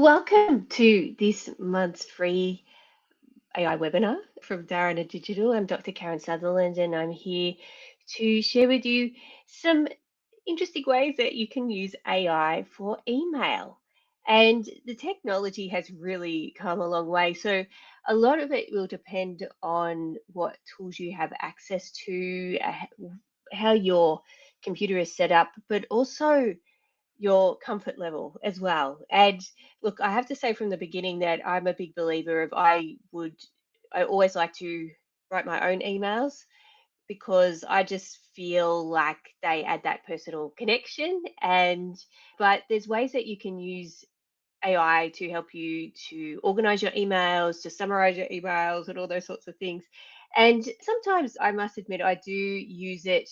Welcome to this month's free AI webinar from Dharana Digital. I'm Dr. Karen Sutherland, and I'm here to share with you some interesting ways that you can use AI for email. And the technology has really come a long way. So, a lot of it will depend on what tools you have access to, how your computer is set up, but also your comfort level as well. And look, I have to say from the beginning that I'm a big believer of I always like to write my own emails because I just feel like they add that personal connection. But there's ways that you can use AI to help you to organize your emails, to summarize your emails, and all those sorts of things. And sometimes I must admit, I do use it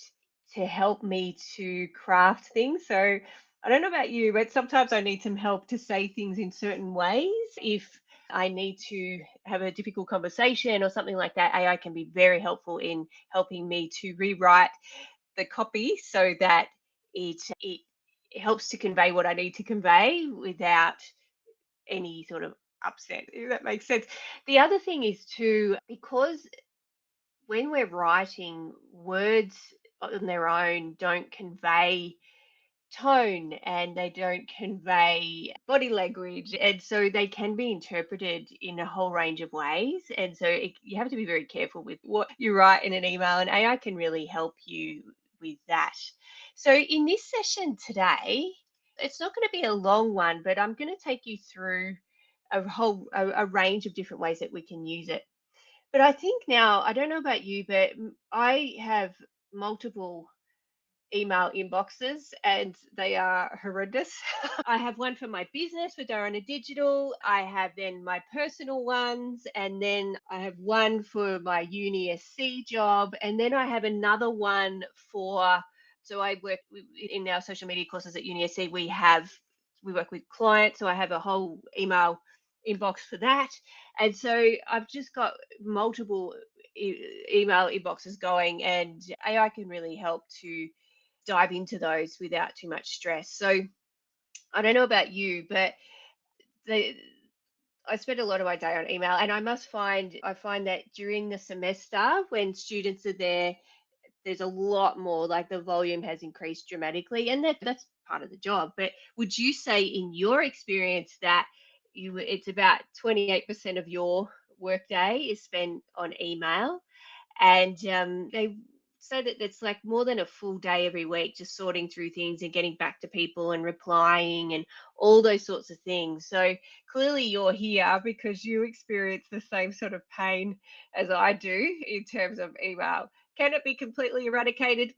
to help me to craft things. So I don't know about you, but sometimes I need some help to say things in certain ways. If I need to have a difficult conversation or something like that, AI can be very helpful in helping me to rewrite the copy so that it helps to convey what I need to convey without any sort of upset, if that makes sense. The other thing is too, because when we're writing, words on their own don't convey tone and they don't convey body language. And so they can be interpreted in a whole range of ways. And so you have to be very careful with what you write in an email, and AI can really help you with that. So, in this session today, it's not going to be a long one, but I'm going to take you through a range of different ways that we can use it. But I think now, I don't know about you, but I have multiple email inboxes and they are horrendous. I have one for my business for Dharana Digital. I have then my personal ones, and then I have one for my uni SC job, and then I have another one for. So I work in our social media courses at uni SC. We work with clients, so I have a whole email inbox for that, and so I've just got multiple email inboxes going, and AI can really help to dive into those without too much stress. So I don't know about you, but the I spend a lot of my day on email, and I find that during the semester when students are there, there's a lot more, like the volume has increased dramatically, and that's part of the job. But would you say in your experience that it's about 28% of your workday is spent on email? And they say that it's like more than a full day every week just sorting through things and getting back to people and replying and all those sorts of things. So clearly you're here because you experience the same sort of pain as I do in terms of email. Can it be completely eradicated?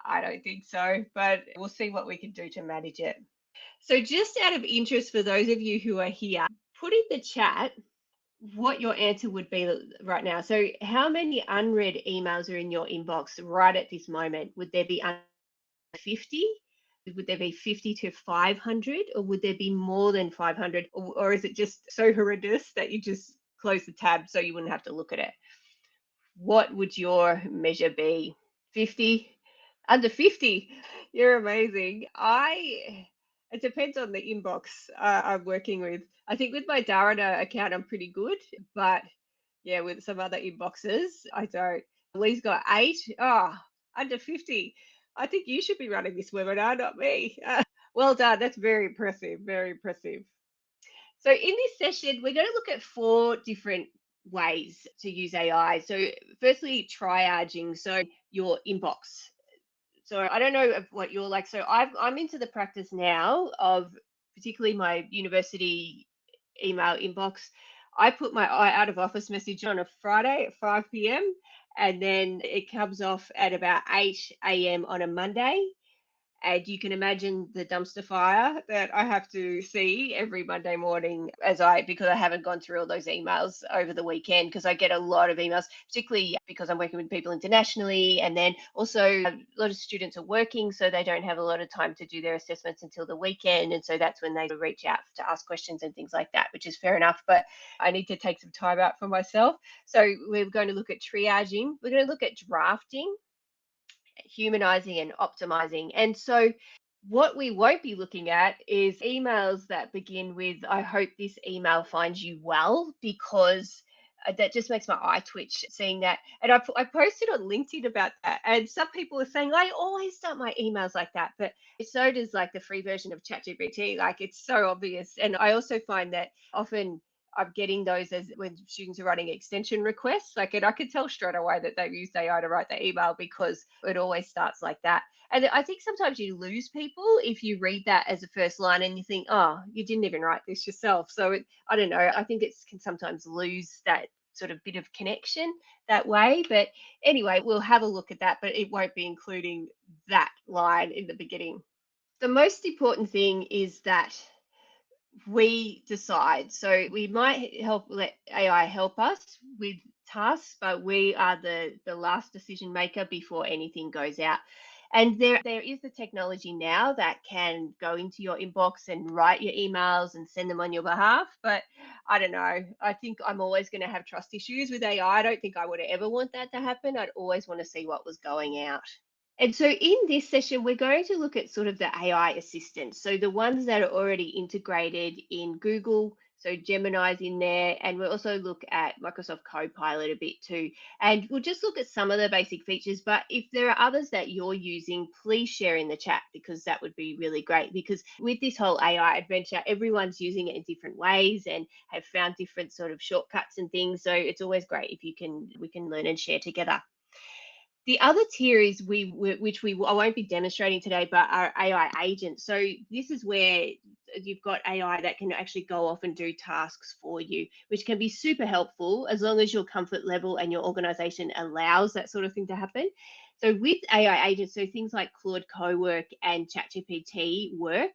I don't think so, but we'll see what we can do to manage it. So, just out of interest for those of you who are here, put in the chat what your answer would be right now. So, how many unread emails are in your inbox right at this moment? Would there be 50? Would there be 50 to 500? Or would there be more than 500? Or is it just so horrendous that you just close the tab so you wouldn't have to look at it? What would your measure be? 50? Under 50? You're amazing. It depends on the inbox I'm working with. I think with my Dharana account, I'm pretty good, but yeah, with some other inboxes, I don't. Lee's got 8. Oh, under 50. I think you should be running this webinar, not me. Well done. That's very impressive. Very impressive. So, in this session, we're going to look at 4 different ways to use AI. So, firstly, triaging. So, your inbox. So I don't know what you're like. So I'm into the practice now of particularly my university email inbox. I put my out of office message on a Friday at 5 p.m. and then it comes off at about 8 a.m. on a Monday. And you can imagine the dumpster fire that I have to see every Monday morning because I haven't gone through all those emails over the weekend because I get a lot of emails, particularly because I'm working with people internationally. And then also a lot of students are working, so they don't have a lot of time to do their assessments until the weekend. And so that's when they reach out to ask questions and things like that, which is fair enough. But I need to take some time out for myself. So we're going to look at triaging. We're going to look at drafting, humanizing and optimizing. And so What we won't be looking at is emails that begin with, I hope this email finds you well, because that just makes my eye twitch seeing that. And I posted on LinkedIn about that. And some people are saying, I always start my emails like that. But so does like the free version of ChatGPT. Like it's so obvious. And I also find that often I'm getting those as when students are writing extension requests. Like, and I can tell straight away that they've used AI to write the email because it always starts like that. And I think sometimes you lose people if you read that as a first line and you think, oh, you didn't even write this yourself. So I don't know. I think it can sometimes lose that sort of bit of connection that way. But anyway, we'll have a look at that, but it won't be including that line in the beginning. The most important thing is that we decide. So we might help let AI help us with tasks, but we are the last decision maker before anything goes out. And there is the technology now that can go into your inbox and write your emails and send them on your behalf. But I don't know. I think I'm always going to have trust issues with AI. I don't think I would ever want that to happen. I'd always want to see what was going out. And so in this session, we're going to look at sort of the AI assistants. So the ones that are already integrated in Google, so Gemini's in there, and we'll also look at Microsoft Copilot a bit too. And we'll just look at some of the basic features, but if there are others that you're using, please share in the chat because that would be really great. Because with this whole AI adventure, everyone's using it in different ways and have found different sort of shortcuts and things. So it's always great if we can learn and share together. The other tier is which I won't be demonstrating today, but our AI agents. So this is where you've got AI that can actually go off and do tasks for you, which can be super helpful as long as your comfort level and your organization allows that sort of thing to happen. So with AI agents, so things like Claude Cowork and ChatGPT work,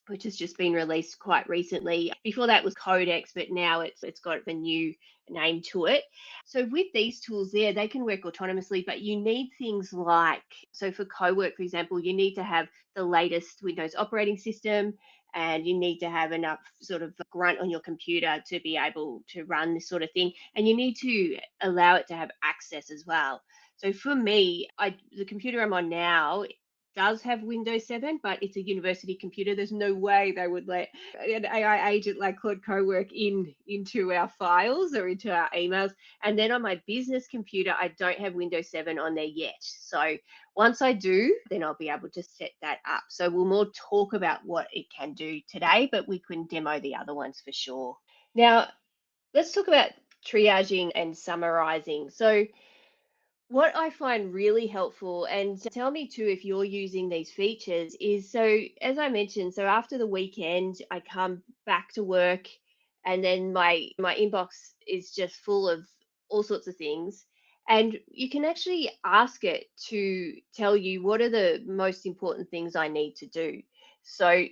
which has just been released quite recently. Before that was Codex, but now it's got a new name to it. So with these tools there, they can work autonomously, but you need things like, so for Cowork, for example, you need to have the latest Windows operating system and you need to have enough sort of grunt on your computer to be able to run this sort of thing. And you need to allow it to have access as well. So for me, the computer I'm on now does have Windows 7, but it's a university computer. There's no way they would let an AI agent like Claude Cowork into our files or into our emails. And then on my business computer, I don't have Windows 7 on there yet. So once I do, then I'll be able to set that up. So we'll more talk about what it can do today, but we can demo the other ones for sure. Now, let's talk about triaging and summarizing. So what I find really helpful, and tell me too if you're using these features, is so as I mentioned, so after the weekend, I come back to work and then my inbox is just full of all sorts of things. And you can actually ask it to tell you what are the most important things I need to do. So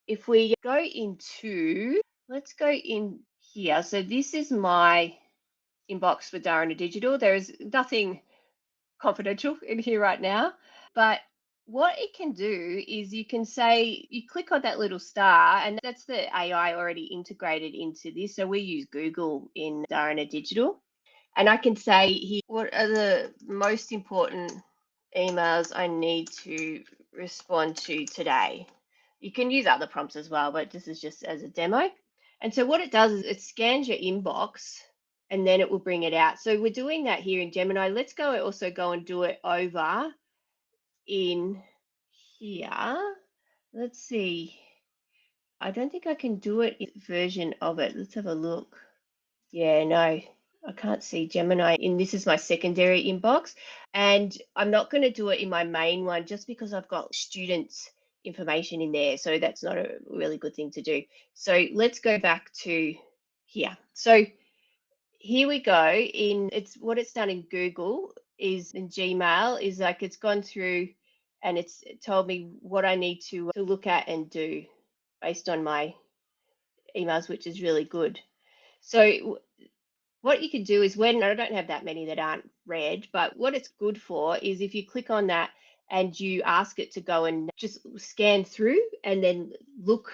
if we go into, let's go in here. So this is my inbox for Dharana Digital. There is nothing confidential in here right now. But what it can do is you can say, you click on that little star, and that's the AI already integrated into this. So we use Google in Dharana Digital. And I can say here, what are the most important emails I need to respond to today? You can use other prompts as well, but this is just as a demo. And so what it does is it scans your inbox and then it will bring it out. So we're doing that here in Gemini. Let's go also go and do it over in here. Let's see. I don't think I can do it in version of it. Let's have a look. Yeah, no, I can't see Gemini in this is my secondary inbox. And I'm not going to do it in my main one just because I've got students' information in there. So that's not a really good thing to do. So let's go back to here. So here we go. In it's what it's done in Google is in Gmail is like it's gone through and it's told me what I need to look at and do based on my emails, which is really good. So what you can do is when I don't have that many that aren't read, but what it's good for is if you click on that and you ask it to go and just scan through and then look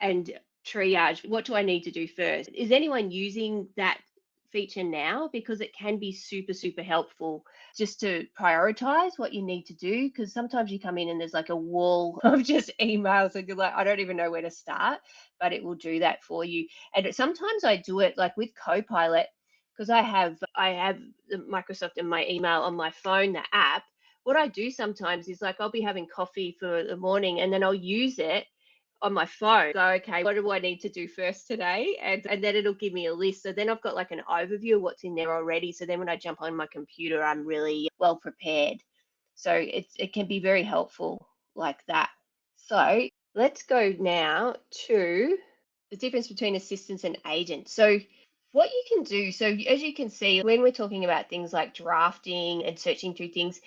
and triage, what do I need to do first? Is anyone using that feature now because it can be super, super helpful just to prioritize what you need to do. Because sometimes you come in and there's like a wall of just emails and you're like, I don't even know where to start, but it will do that for you. And sometimes I do it like with Copilot because I have the Microsoft and my email on my phone, the app. What I do sometimes is like I'll be having coffee for the morning and then I'll use it on my phone, go, okay, what do I need to do first today? And then it'll give me a list. So then I've got like an overview of what's in there already. So then when I jump on my computer, I'm really well prepared. So it can be very helpful like that. So let's go now to the difference between assistants and agents. So what you can do, so as you can see, when we're talking about things like drafting and searching through things,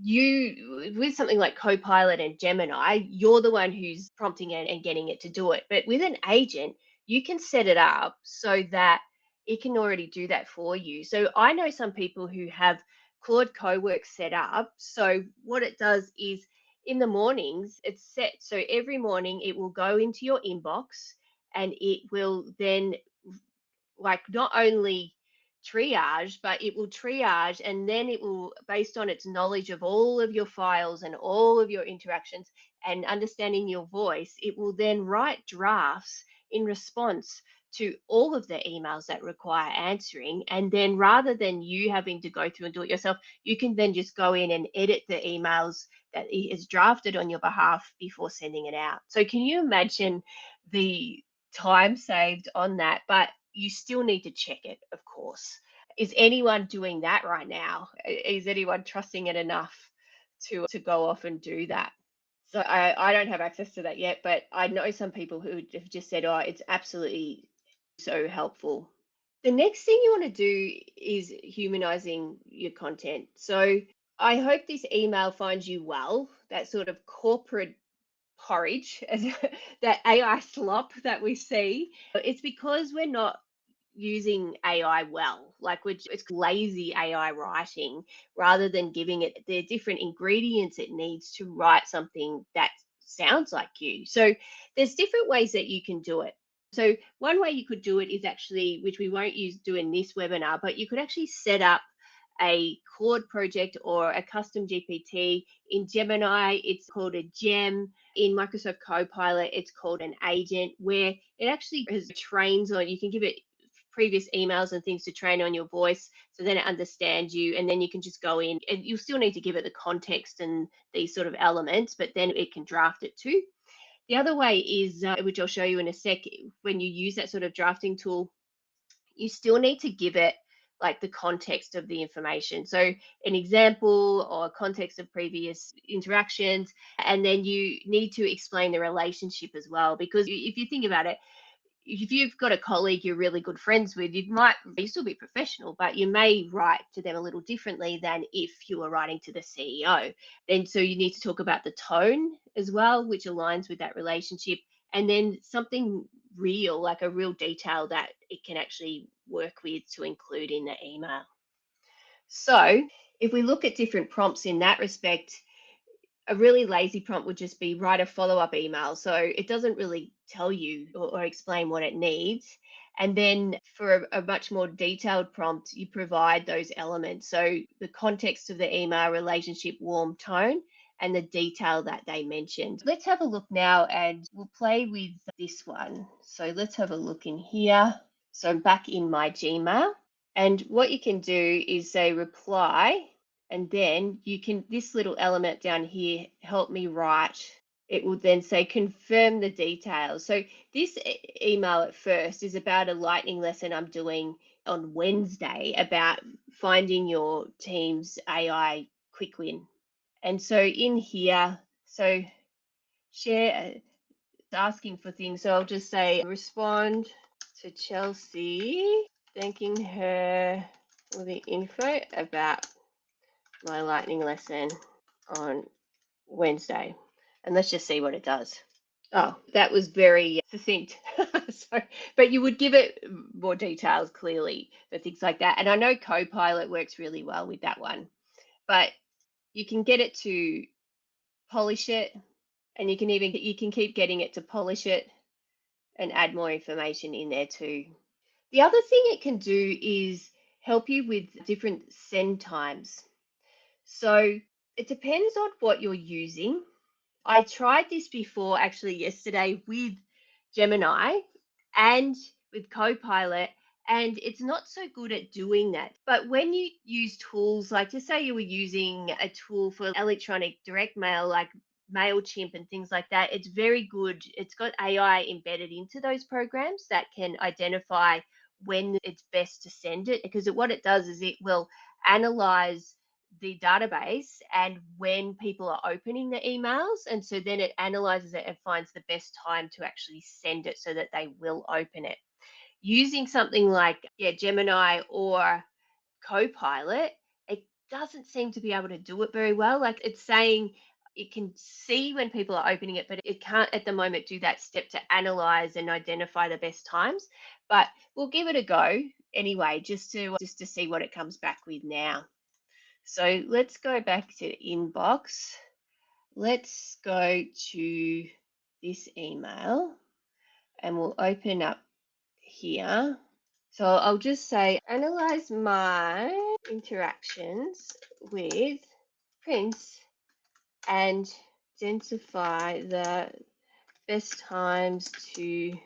you with something like Copilot and Gemini, you're the one who's prompting it and getting it to do it. But with an agent, you can set it up so that it can already do that for you. So I know some people who have Claude Cowork set up. So what it does is in the mornings, it's set so every morning it will go into your inbox and it will then like not only triage, but it will triage and then it will, based on its knowledge of all of your files and all of your interactions and understanding your voice, it will then write drafts in response to all of the emails that require answering. And then rather than you having to go through and do it yourself, you can then just go in and edit the emails that it is drafted on your behalf before sending it out. So can you imagine the time saved on that? But you still need to check it, of course. Is anyone doing that right now? Is anyone trusting it enough to go off and do that? So I don't have access to that yet, but I know some people who have just said, oh, it's absolutely so helpful. The next thing you want to do is humanizing your content. So I hope this email finds you well, that sort of corporate porridge, as that AI slop that we see. It's because we're not using AI well, like which it's lazy AI writing rather than giving it the different ingredients it needs to write something that sounds like you. So there's different ways that you can do it. So one way you could do it is actually, which we won't use do in this webinar, but you could actually set up a Claude project or a custom GPT. In Gemini, it's called a gem. In Microsoft Copilot, it's called an agent, where it actually has trains on, you can give it previous emails and things to train on your voice so then it understands you, and then you can just go in and you still need to give it the context and these sort of elements, but then it can draft it too. The other way is which I'll show you in a sec, when you use that sort of drafting tool, you still need to give it like the context of the information. So an example or context of previous interactions, and then you need to explain the relationship as well. Because if you think about it, if you've got a colleague you're really good friends with, you might be still be professional, but you may write to them a little differently than if you were writing to the CEO. And so you need to talk about the tone as well, which aligns with that relationship. And then something real, like a real detail that it can actually work with to include in the email. So if we look at different prompts in that respect, a really lazy prompt would just be write a follow-up email. So it doesn't really tell you or explain what it needs. And then for a much more detailed prompt, you provide those elements. So the context of the email, relationship, warm tone, and the detail that they mentioned. Let's have a look now and we'll play with this one. So let's have a look in here. So I'm back in my Gmail. And what you can do is say reply, and then you can, this little element down here, help me write. It will then say confirm the details. So this email at first is about a lightning lesson I'm doing on Wednesday about finding your team's AI quick win. And so in here, so share, asking for things. So I'll just say respond to Chelsea, thanking her for the info about my lightning lesson on Wednesday. And let's just see what it does. Oh, that was very succinct. So, but you would give it more details clearly for things like that. And I know Copilot works really well with that one, but you can get it to polish it, and you can keep getting it to polish it and add more information in there too. The other thing it can do is help you with different send times. So it depends on what you're using. I tried this before actually yesterday with Gemini and with Copilot, and it's not so good at doing that. But when you use tools like, just say you were using a tool for electronic direct mail, like MailChimp and things like that, it's very good. It's got AI embedded into those programs that can identify when it's best to send it, because what it does is it will analyze the database and when people are opening the emails. And so then it analyzes it and finds the best time to actually send it so that they will open it. Using something like, yeah, Gemini or Copilot, it doesn't seem to be able to do it very well. Like, it's saying it can see when people are opening it, but it can't at the moment do that step to analyze and identify the best times. But we'll give it a go anyway, just to see what it comes back with now. So let's go back to the inbox. Let's go to this email and we'll open up here. So I'll just say, analyze my interactions with Prince and identify the best times to,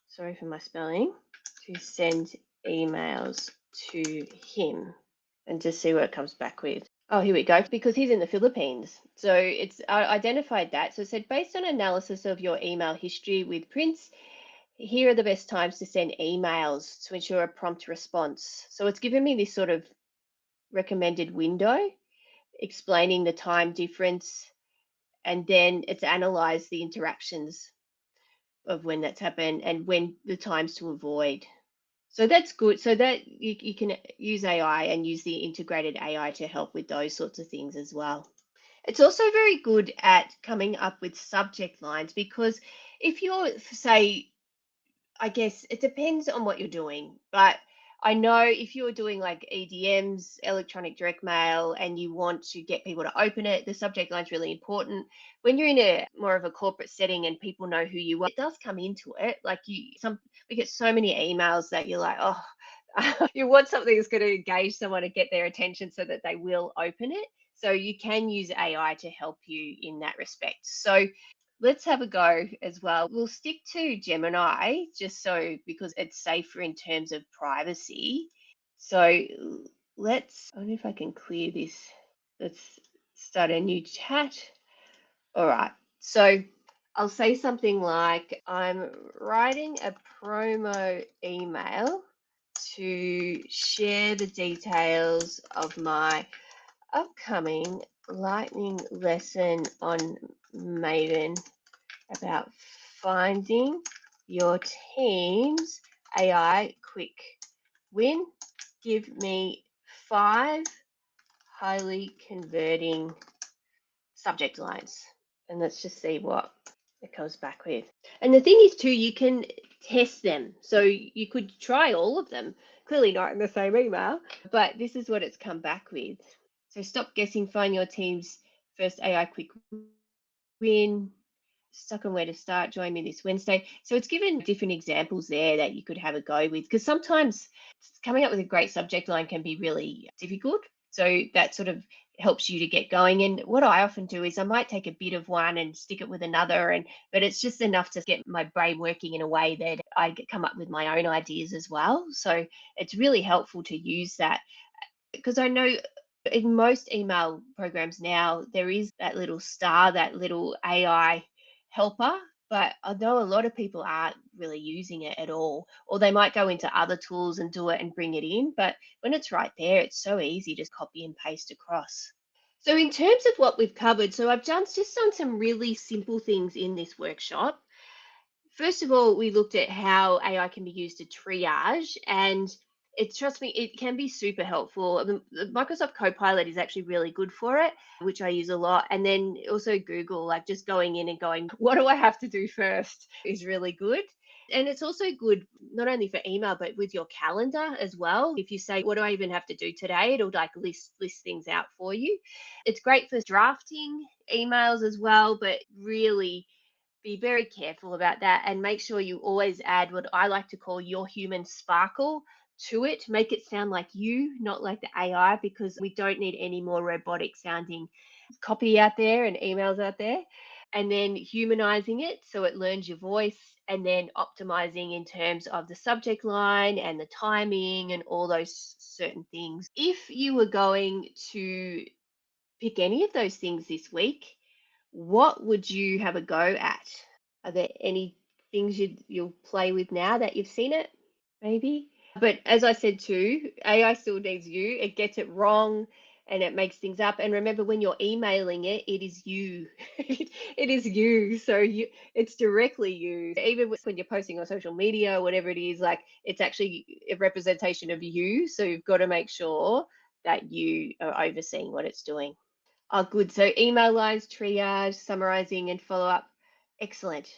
sorry for my spelling, to send emails to him, and just see what it comes back with. Oh, here we go, because he's in the Philippines. So it's identified that. So it said, based on analysis of your email history with Prince, here are the best times to send emails to ensure a prompt response. So it's given me this sort of recommended window explaining the time difference, and then it's analyzed the interactions of when that's happened and when the times to avoid. So that's good. So that you can use AI and use the integrated AI to help with those sorts of things as well. It's also very good at coming up with subject lines, because if you're, say, I guess it depends on what you're doing, but I know if you're doing like EDMs, electronic direct mail, and you want to get people to open it, the subject line's really important. When you're in a more of a corporate setting and people know who you are, it does come into it. Like, we get so many emails that you're like, oh, you want something that's going to engage someone and get their attention so that they will open it. So you can use AI to help you in that respect. So let's have a go as well. We'll stick to Gemini just so, because it's safer in terms of privacy. So I wonder if I can clear this. Let's start a new chat. All right. So I'll say something like, I'm writing a promo email to share the details of my upcoming lightning lesson on Maven about finding your team's AI quick win. Give me 5 highly converting subject lines, and let's just see what it comes back with. And the thing is too, you can test them. So you could try all of them, clearly not in the same email, but this is what it's come back with. So stop guessing, find your team's first AI quick win, stuck on where to start, join me this Wednesday. So it's given different examples there that you could have a go with, because sometimes coming up with a great subject line can be really difficult. So that sort of helps you to get going. And what I often do is I might take a bit of one and stick it with another, but it's just enough to get my brain working in a way that I come up with my own ideas as well. So it's really helpful to use that, because I know in most email programs now, there is that little star, that little AI helper. But I know a lot of people aren't really using it at all, or they might go into other tools and do it and bring it in. But when it's right there, it's so easy to copy and paste across. So, in terms of what we've covered, so I've just done some really simple things in this workshop. First of all, we looked at how AI can be used to triage, and trust me, it can be super helpful. The Microsoft Copilot is actually really good for it, which I use a lot. And then also Google, like just going in and going, what do I have to do first, is really good. And it's also good not only for email, but with your calendar as well. If you say, what do I even have to do today? It'll like list things out for you. It's great for drafting emails as well, but really be very careful about that and make sure you always add what I like to call your human sparkle. to it. Make it sound like you, not like the AI, because we don't need any more robotic sounding copy out there and emails out there. And then humanizing it so it learns your voice, and then optimizing in terms of the subject line and the timing and all those certain things. If you were going to pick any of those things this week, what would you have a go at? Are there any things you'll play with now that you've seen it? Maybe. But as I said too, AI still needs you. It gets it wrong and it makes things up. And remember, when you're emailing it, it is you. It is you. So it's directly you. Even when you're posting on social media or whatever it is, like it's actually a representation of you. So you've got to make sure that you are overseeing what it's doing. Oh, good. So email lines, triage, summarizing, and follow up. Excellent.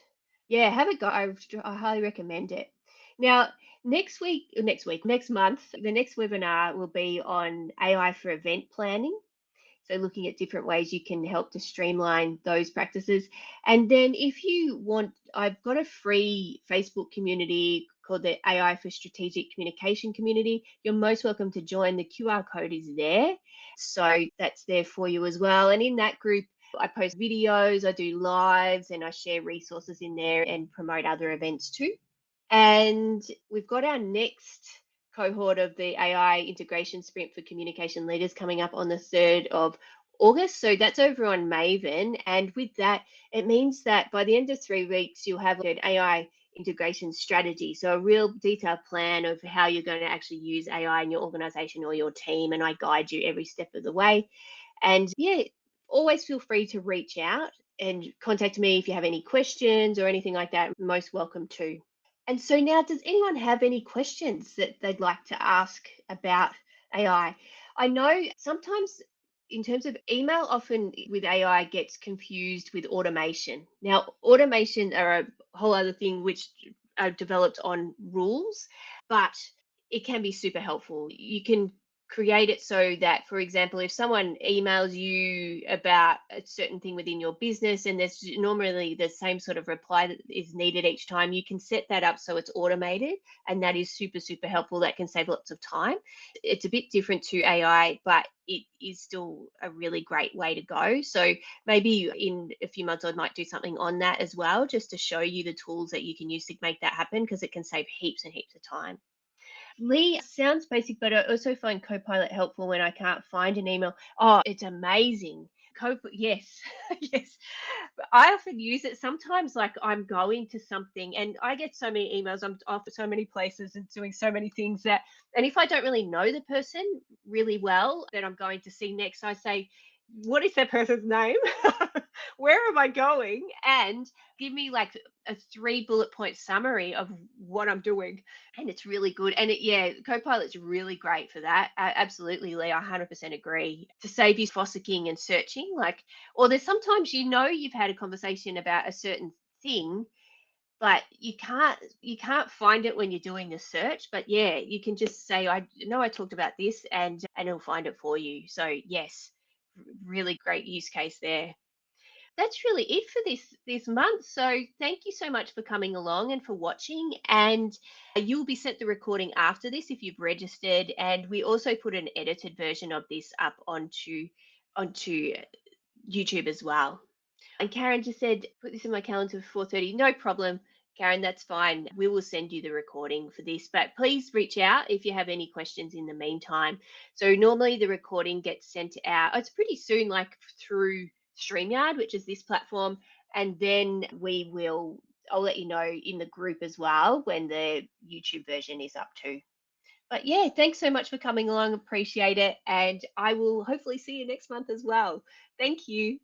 Yeah, have a go. I highly recommend it. Now, next month, the next webinar will be on AI for event planning. So looking at different ways you can help to streamline those practices. And then if you want, I've got a free Facebook community called the AI for Strategic Communication community. You're most welcome to join. The QR code is there. So that's there for you as well. And in that group, I post videos, I do lives, and I share resources in there and promote other events too. And we've got our next cohort of the AI integration sprint for communication leaders coming up on the 3rd of August. So that's over on Maven. And with that, it means that by the end of 3 weeks, you'll have an AI integration strategy. So a real detailed plan of how you're going to actually use AI in your organization or your team. And I guide you every step of the way. And yeah, always feel free to reach out and contact me if you have any questions or anything like that. Most welcome to. And so now, does anyone have any questions that they'd like to ask about AI? I know sometimes in terms of email, often with AI gets confused with automation. Now, automation are a whole other thing which are developed on rules, but it can be super helpful. You can create it so that, for example, if someone emails you about a certain thing within your business and there's normally the same sort of reply that is needed each time, you can set that up so it's automated, and that is super, super helpful. That can save lots of time. It's a bit different to AI, but it is still a really great way to go. So maybe in a few months, I might do something on that as well, just to show you the tools that you can use to make that happen, because it can save heaps and heaps of time. Lee sounds basic, but I also find Copilot helpful when I can't find an email. Oh, it's amazing. Yes, yes. But I often use it sometimes, like I'm going to something and I get so many emails. I'm off so many places and doing so many things that, and if I don't really know the person really well that I'm going to see next, I say, what is that person's name? Where am I going? And give me like a 3 bullet point summary of what I'm doing, and it's really good. And yeah, Copilot's really great for that. Absolutely, Lee. I 100% agree. To save you fossicking and searching, like, or there's sometimes you've had a conversation about a certain thing, but you can't find it when you're doing the search. But yeah, you can just say, I know I talked about this, and it'll find it for you. So yes, really great use case there. That's really it for this month. So thank you so much for coming along and for watching. And you'll be sent the recording after this if you've registered. And we also put an edited version of this up onto YouTube as well. And Karen just said, put this in my calendar for 4:30. No problem, Karen, that's fine. We will send you the recording for this, but please reach out if you have any questions in the meantime. So normally the recording gets sent out, it's pretty soon, like through StreamYard, which is this platform. And then I'll let you know in the group as well when the YouTube version is up too. But yeah, thanks so much for coming along. Appreciate it. And I will hopefully see you next month as well. Thank you.